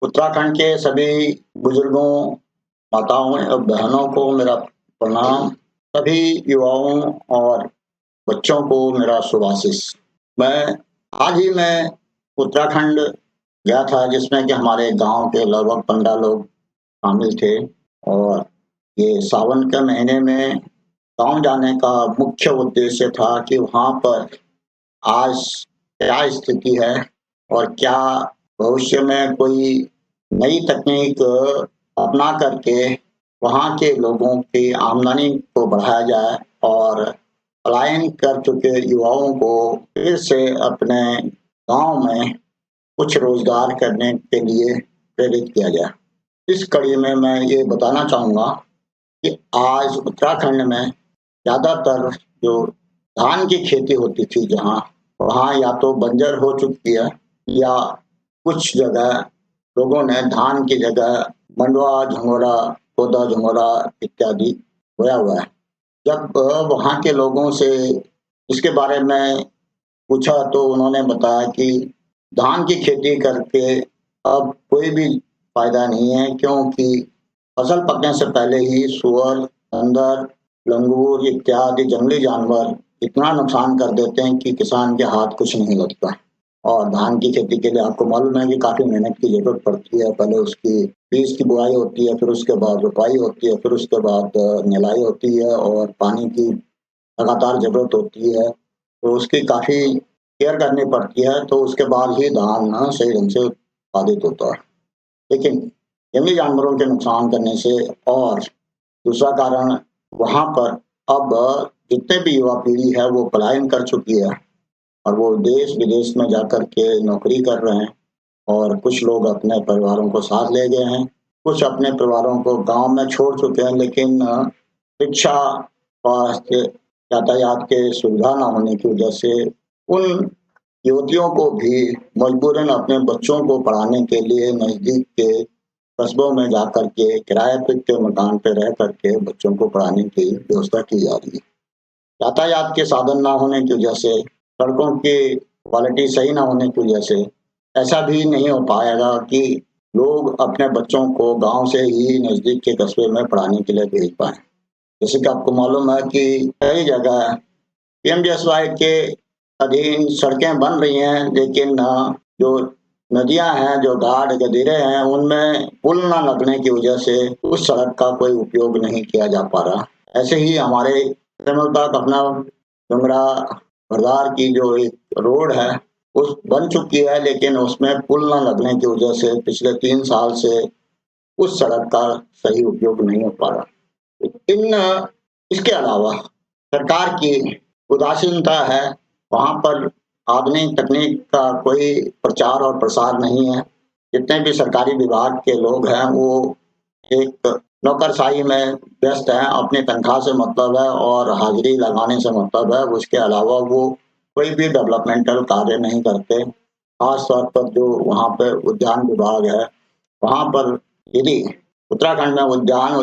उत्तराखंड के सभी बुजुर्गों, माताओं और बहनों को मेरा प्रणाम। सभी युवाओं और बच्चों को मेरा शुभाशीष। मैं आज ही उत्तराखंड गया था, जिसमें कि हमारे गाँव के लगभग 15 लोग शामिल थे। और ये सावन के महीने में गाँव जाने का मुख्य उद्देश्य था कि वहाँ पर आज क्या स्थिति है और क्या भविष्य में कोई नई तकनीक अपना करके वहाँ के लोगों की आमदनी को बढ़ाया जाए और पलायन कर चुके युवाओं को फिर से अपने गाँव में कुछ रोजगार करने के लिए प्रेरित किया जाए। इस कड़ी में मैं ये बताना चाहूँगा कि आज उत्तराखंड में ज़्यादातर जो धान की खेती होती थी जहाँ, वहाँ या तो बंजर हो चुकी है या कुछ जगह लोगों ने धान की जगह मंडवा, झंगोरा, कोदा झंगोरा इत्यादि बोया हुआ है। जब वहाँ के लोगों से इसके बारे में पूछा तो उन्होंने बताया कि धान की खेती करके अब कोई भी फायदा नहीं है, क्योंकि फसल पकने से पहले ही सूअर, बंदर, लंगूर इत्यादि जंगली जानवर इतना नुकसान कर देते हैं कि किसान के हाथ कुछ नहीं लगता। और धान की खेती के लिए आपको मालूम है कि काफ़ी मेहनत की ज़रूरत पड़ती है। पहले उसकी बीज की बुआई होती है, फिर उसके बाद रोपाई होती है, फिर उसके बाद निराई होती है और पानी की लगातार ज़रूरत होती है। तो उसकी काफ़ी केयर करनी पड़ती है, तो उसके बाद ही धान सही ढंग से उत्पादित होता है। लेकिन जंगली जानवरों के नुकसान करने से और दूसरा कारण, वहाँ पर अब जितने भी युवा पीढ़ी है वो पलायन कर चुकी है और वो देश-विदेश में जाकर के नौकरी कर रहे हैं और कुछ लोग अपने परिवारों को साथ ले गए हैं। कुछ अपने परिवारों को गाँव में छोड़ चुके हैं, लेकिन शिक्षा, स्वास्थ्य, यातायात के सुविधा ना होने की वजह से उन युवतियों को भी मजबूरन अपने बच्चों को पढ़ाने के लिए नज़दीक के कस्बों में जाकर के किराए पे के मकान पे रह करके बच्चों को पढ़ाने की व्यवस्था की जा रही है। यातायात के साधन ना होने की वजह से, सड़कों की क्वालिटी सही ना होने की वजह से ऐसा भी नहीं हो पाएगा कि लोग अपने बच्चों को गाँव से ही नज़दीक के कस्बे में पढ़ाने के लिए भेज पाएँ। जैसे कि आपको मालूम है कि कई जगह पीएमजीएसवाई के अधीन सड़कें बन रही हैं, लेकिन जो नदियाँ हैं, जो घाट गधीरे हैं, उनमें पुल ना लगने की वजह से उस सड़क का कोई उपयोग नहीं किया जा पा रहा। ऐसे ही हमारे सिमलता, कफना, डुमरा, भरदार की जो एक रोड है, उस बन चुकी है, लेकिन उसमें पुल ना लगने की वजह से पिछले 3 साल से उस सड़क का सही उपयोग नहीं हो पा रहा। इसके अलावा सरकार की उदासीनता है, वहाँ पर आधुनिक तकनीक का कोई प्रचार और प्रसार नहीं है। जितने भी सरकारी विभाग के लोग हैं, वो एक नौकरशाही में व्यस्त हैं, अपनी तनख्वाह से मतलब है और हाज़िरी लगाने से मतलब है। उसके अलावा वो कोई भी डेवलपमेंटल कार्य नहीं करते। ख़ास तौर पर जो वहाँ पे उद्यान विभाग है, वहाँ पर यदि उत्तराखंड में उद्यान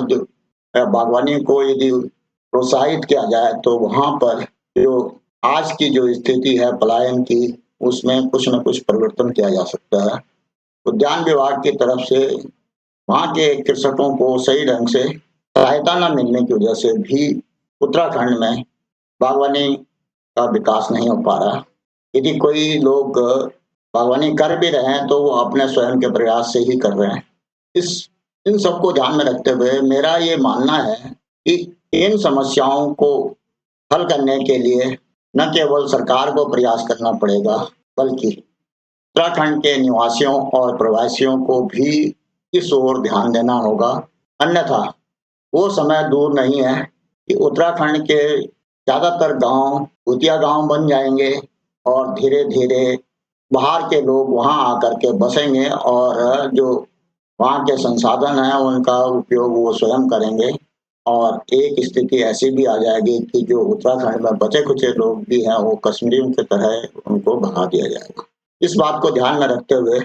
बागवानी को यदि प्रोत्साहित किया जाए, तो वहाँ पर जो आज की जो स्थिति है पलायन की, उसमें कुछ न कुछ परिवर्तन किया जा सकता है। उद्यान विभाग की तरफ से वहाँ के कृषकों को सही ढंग से सहायता न मिलने की वजह से भी उत्तराखंड में बागवानी का विकास नहीं हो पा रहा। यदि कोई लोग बागवानी कर भी रहे हैं, तो वो अपने स्वयं के प्रयास से ही कर रहे हैं। इस इन सबको ध्यान में रखते हुए मेरा ये मानना है कि इन समस्याओं को हल करने के लिए न केवल सरकार को प्रयास करना पड़ेगा, बल्कि उत्तराखंड के निवासियों और प्रवासियों को भी इस ओर ध्यान देना होगा। अन्यथा वो समय दूर नहीं है कि उत्तराखंड के ज़्यादातर गाँव भूतिया गाँव बन जाएँगे और धीरे-धीरे बाहर के लोग वहाँ आकर के बसेंगे और जो वहाँ के संसाधन हैं, उनका उपयोग वो स्वयं करेंगे और एक स्थिति ऐसी भी आ जाएगी कि जो उत्तराखंड में बचे-खुचे लोग भी हैं, वो कश्मीरियों की तरह उनको भगा दिया जाएगा। इस बात को ध्यान में रखते हुए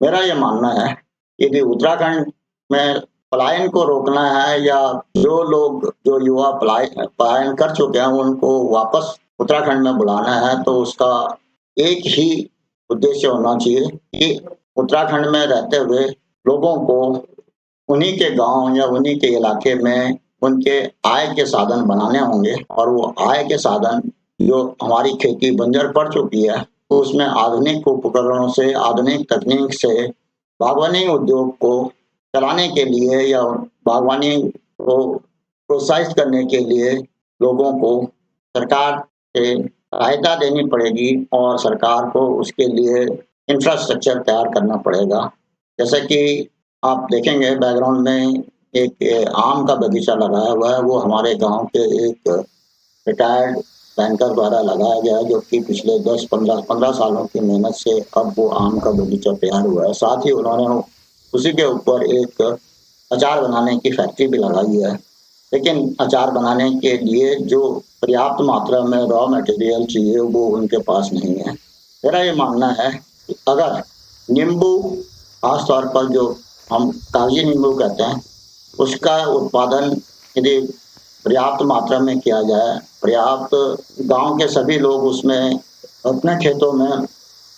मेरा ये मानना है, यदि उत्तराखंड में पलायन को रोकना है या जो युवा पलायन कर चुके हैं, उनको वापस उत्तराखंड में बुलाना है, तो उसका एक ही उद्देश्य होना चाहिए कि उत्तराखंड में रहते हुए लोगों को उन्हीं के गांव या उन्हीं के इलाके में उनके आय के साधन बनाने होंगे, और वो आय के साधन जो हमारी खेती बंजर पड़ चुकी है, तो उसमें आधुनिक उपकरणों से, आधुनिक तकनीक से बागवानी उद्योग को चलाने के लिए या बागवानी को प्रोत्साहित करने के लिए लोगों को सरकार से सहायता देनी पड़ेगी, और सरकार को उसके लिए इंफ्रास्ट्रक्चर तैयार करना पड़ेगा। जैसे कि आप देखेंगे बैकग्राउंड में एक आम का बगीचा लगाया हुआ है, वो हमारे गांव के एक रिटायर्ड बैंकर द्वारा लगाया गया है, जो कि पिछले 10-15 सालों की मेहनत से अब वो आम का बगीचा तैयार हुआ है। साथ ही उन्होंने उसी के ऊपर एक अचार बनाने की फैक्ट्री भी लगाई है। लेकिन अचार बनाने के लिए जो पर्याप्त मात्रा में रॉ मटेरियल चाहिए वो उनके पास नहीं है। मेरा ये मानना है कि अगर नींबू, खास तौर पर जो हम कागजी नींबू कहते हैं, उसका उत्पादन यदि पर्याप्त मात्रा में किया जाए, पर्याप्त गांव के सभी लोग उसमें अपने खेतों में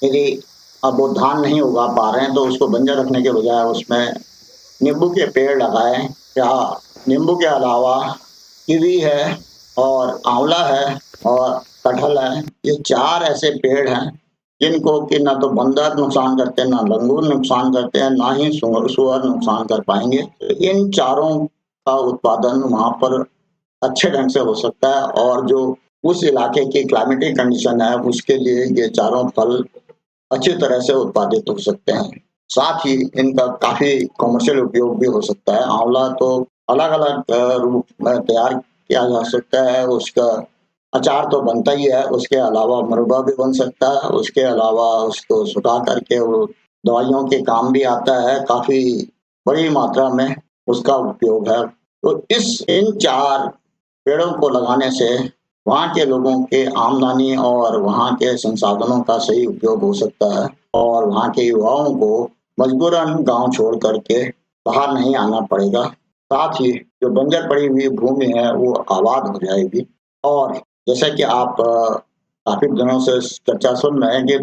यदि अब वो धान नहीं उगा पा रहे हैं तो उसको बंजर रखने के बजाय उसमें नींबू के पेड़ लगाएं, या नींबू के अलावा कीवी है और आंवला है और कटहल है। ये 4 ऐसे पेड़ हैं जिनको कि ना तो बंदर नुकसान करते हैं, ना लंगूर नुकसान करते हैं, ना ही सुअर नुकसान कर पाएंगे। इन चारों का उत्पादन वहां पर अच्छे ढंग से हो सकता है, और जो उस इलाके की क्लाइमेटिक कंडीशन है उसके लिए ये चारों फल अच्छी तरह से उत्पादित हो सकते हैं। साथ ही इनका काफी कमर्शियल उपयोग भी हो सकता है। आंवला तो अलग अलग रूप में तैयार किया जा सकता है, उसका अचार तो बनता ही है, उसके अलावा मुरब्बा भी बन सकता है, उसके अलावा उसको सुखा करके वो दवाइयों के काम भी आता है, काफी बड़ी मात्रा में उसका उपयोग है। तो इन 4 पेड़ों को लगाने से वहाँ के लोगों के आमदनी और वहाँ के संसाधनों का सही उपयोग हो सकता है, और वहाँ के युवाओं को मजबूरन गांव छोड़ करके बाहर नहीं आना पड़ेगा। साथ ही जो बंजर पड़ी हुई भूमि है वो आबाद हो जाएगी। और जैसे कि आप काफी दिनों से चर्चा सुन रहे हैं कि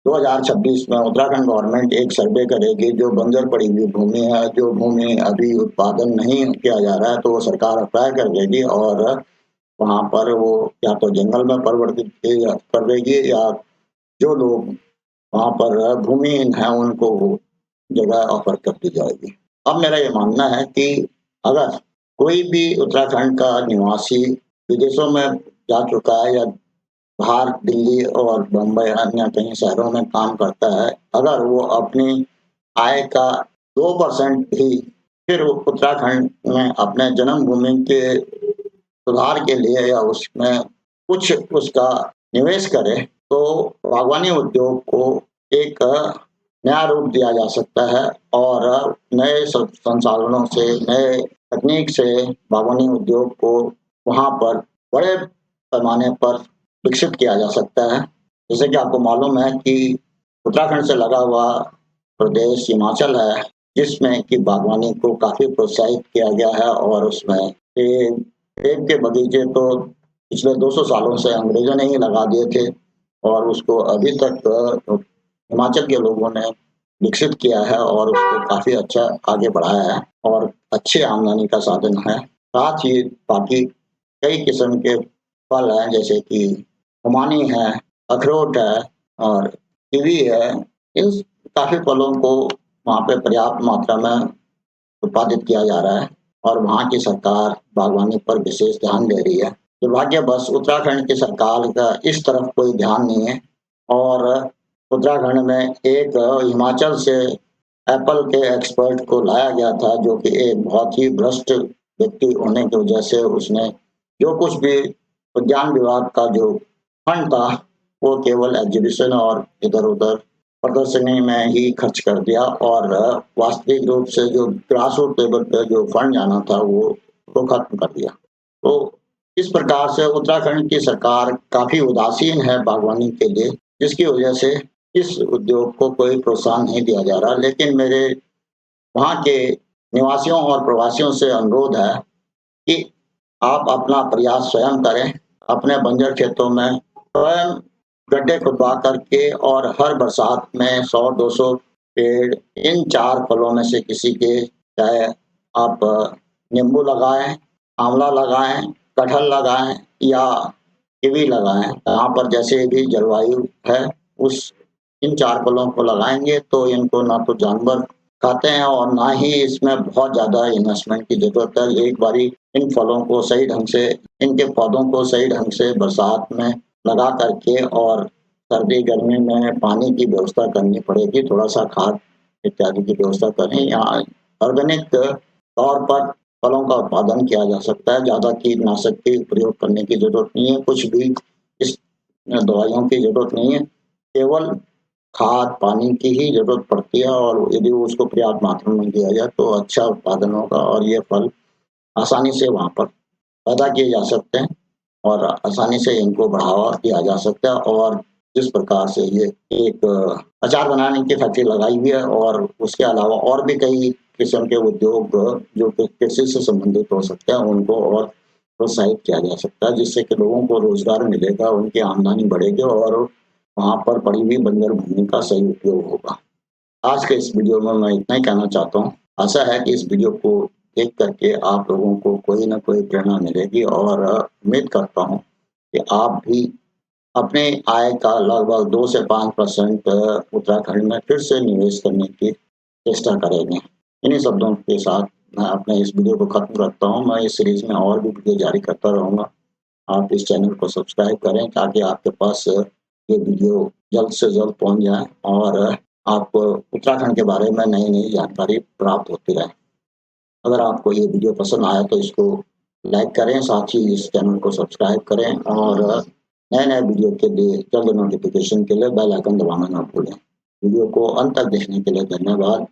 2026 में उत्तराखंड गवर्नमेंट एक सर्वे करेगी, जो बंजर पड़ी हुई भूमि है, जो भूमि अभी उत्पादन नहीं किया जा रहा है, तो वो सरकार अप्लाई कर देगी और वहां पर वो या तो जंगल में परिवर्तित कर देगी, या जो लोग वहां पर भूमिहीन है उनको वो जगह ऑफर कर दी जाएगी। अब मेरा ये मानना है कि अगर कोई भी उत्तराखंड का निवासी विदेशों में जा चुका है या बाहर दिल्ली और बम्बई अन्य कई शहरों में काम करता है, अगर वो अपनी आय का 2% भी फिर उत्तराखंड में अपने जन्मभूमि के सुधार के लिए या उसमें कुछ उसका निवेश करे, तो बागवानी उद्योग को एक नया रूप दिया जा सकता है, और नए संसाधनों से, नए तकनीक से बागवानी उद्योग को वहां पर बड़े पैमाने पर विकसित किया जा सकता है। जैसे कि आपको मालूम है कि उत्तराखंड से लगा हुआ प्रदेश हिमाचल है, जिसमें कि बागवानी को काफी प्रोत्साहित किया गया है, और उसमें सेब के बगीचे तो पिछले 200 सालों से अंग्रेजों ने ही लगा दिए थे, और उसको अभी तक हिमाचल के लोगों ने विकसित किया है और उसको काफी अच्छा आगे बढ़ाया है, और अच्छे आमदनी का साधन है। साथ ही बाकी कई किस्म के फल हैं, जैसे कि खुमानी है, अखरोट है और कीवी है। इन काफी फलों को वहाँ पे पर्याप्त मात्रा में उत्पादित किया जा रहा है, और वहाँ की सरकार बागवानी पर विशेष ध्यान दे रही है। दुर्भाग्यवश उत्तराखंड की सरकार का इस तरफ कोई ध्यान नहीं है, और उत्तराखंड में एक हिमाचल से एप्पल के एक्सपर्ट को लाया गया था, जो कि एक बहुत ही भ्रष्ट व्यक्ति होने की वजह से उसने जो कुछ भी उद्यान विभाग का जो फंड था वो केवल एग्जीबिशन और इधर उधर प्रदर्शनी में ही खर्च कर दिया, और वास्तविक रूप से जो ग्रास रूट लेवल पे जो फंड जाना था वो खत्म कर दिया। तो इस प्रकार से उत्तराखंड की सरकार काफी उदासीन है बागवानी के लिए, जिसकी वजह से इस उद्योग को कोई प्रोत्साहन नहीं दिया जा रहा। लेकिन मेरे वहाँ के निवासियों और प्रवासियों से अनुरोध है कि आप अपना प्रयास स्वयं करें, अपने बंजर खेतों में स्वयं गड्ढे खुदवा करके, और हर बरसात में 100-200 पेड़, इन 4 फलों में से किसी के, चाहे आप नींबू लगाएँ, आंवला लगाएँ, कटहल लगाएँ या कीवी लगाएँ, यहाँ पर जैसे भी जलवायु है, उस इन 4 फलों को लगाएँगे तो इनको ना तो जानवर खाते हैं और ना ही इसमें बहुत ज़्यादा इन्वेस्टमेंट की ज़रूरत है। एक बारी इन फलों को सही ढंग से, इनके पौधों को सही ढंग से बरसात में लगा कर के और सर्दी-गर्मी में पानी की व्यवस्था करनी पड़ेगी, थोड़ा-सा खाद इत्यादि की व्यवस्था करें। यहाँ ऑर्गेनिक तौर पर फलों का उत्पादन किया जा सकता है, ज़्यादा कीटनाशक के प्रयोग करने की ज़रूरत नहीं है, कुछ भी इस दवाइयों की ज़रूरत नहीं है, केवल खाद, पानी की ही ज़रूरत पड़ती है और यदि उसको पर्याप्त मात्रा में दिया जाए तो अच्छा उत्पादन होगा और ये फल आसानी से वहाँ पर पैदा किए जा सकते हैं और आसानी से इनको बढ़ावा दिया जा सकता है। और जिस प्रकार से ये एक अचार बनाने की फैक्ट्री लगाई हुई है और उसके अलावा और भी कई किस्म के उद्योग जो कि कृषि से संबंधित हो सकते हैं, उनको और प्रोत्साहित किया जा सकता है, जिससे कि लोगों को रोज़गार मिलेगा, उनकी आमदनी बढ़ेगी और वहाँ पर पड़ी हुई बंजर भूमि का सही उपयोग होगा। आज के इस वीडियो में मैं इतना ही कहना चाहता हूँ। आशा है कि इस वीडियो को देख करके आप लोगों को कोई न कोई प्रेरणा मिलेगी और उम्मीद करता हूँ कि आप भी अपने आय का लगभग 2 से 5% उत्तराखंड में फिर से निवेश करने की चेष्टा करेंगे। इन्हीं शब्दों के साथ मैं अपने इस वीडियो को खत्म करता हूँ। मैं इस सीरीज़ में और भी वीडियो जारी करता रहूँगा। आप इस चैनल को सब्सक्राइब करें ताकि आपके पास ये वीडियो जल्द से जल्द पहुँच जाए और आपको उत्तराखंड के बारे में नई-नई जानकारी प्राप्त होती रहे। अगर आपको ये वीडियो पसंद आया तो इसको लाइक करें, साथ ही इस चैनल को सब्सक्राइब करें और नए-नए वीडियो के लिए जल्द नोटिफिकेशन के लिए बेल आइकन दबाना ना भूलें। वीडियो को अंत तक देखने के लिए धन्यवाद।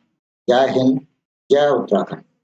जय हिंद, जय उत्तराखंड।